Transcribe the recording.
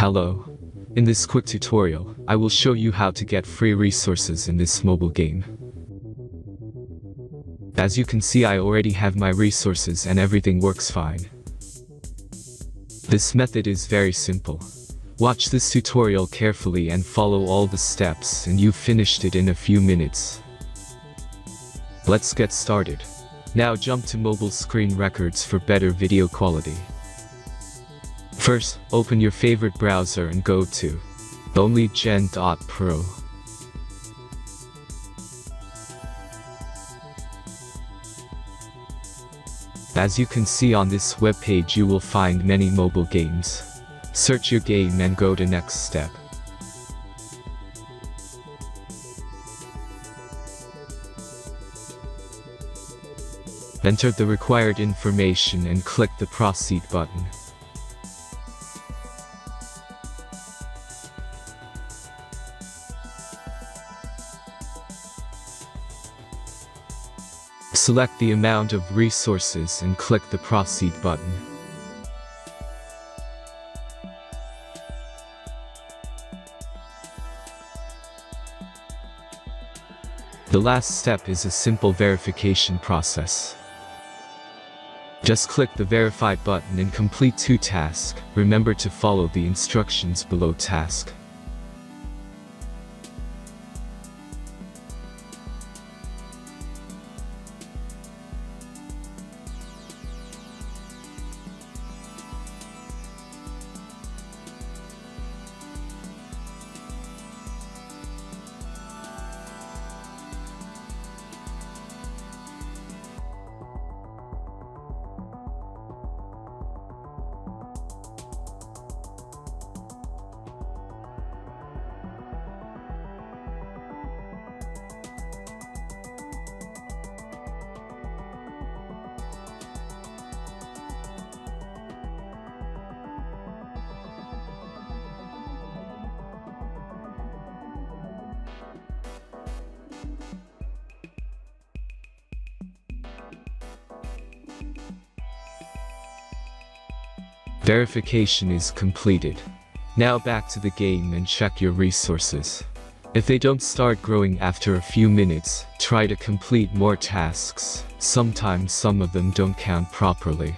Hello. In this quick tutorial, I will show you how to get free resources in this mobile game. As you can see, I already have my resources and everything works fine. This method is very simple. Watch this tutorial carefully and follow all the steps and you've finished it in a few minutes. Let's get started. Now jump to mobile screen records for better video quality. First, open your favorite browser and go to onlygen.pro. As you can see on this web page, you will find many mobile games. Search your game and go to next step. Enter the required information and click the proceed button. Select the amount of resources and click the proceed button. The last step is a simple verification process. Just click the verify button and complete 2 tasks. Remember to follow the instructions below task. Verification is completed. Now back to the game and check your resources. If they don't start growing after a few minutes, try to complete more tasks. Sometimes some of them don't count properly.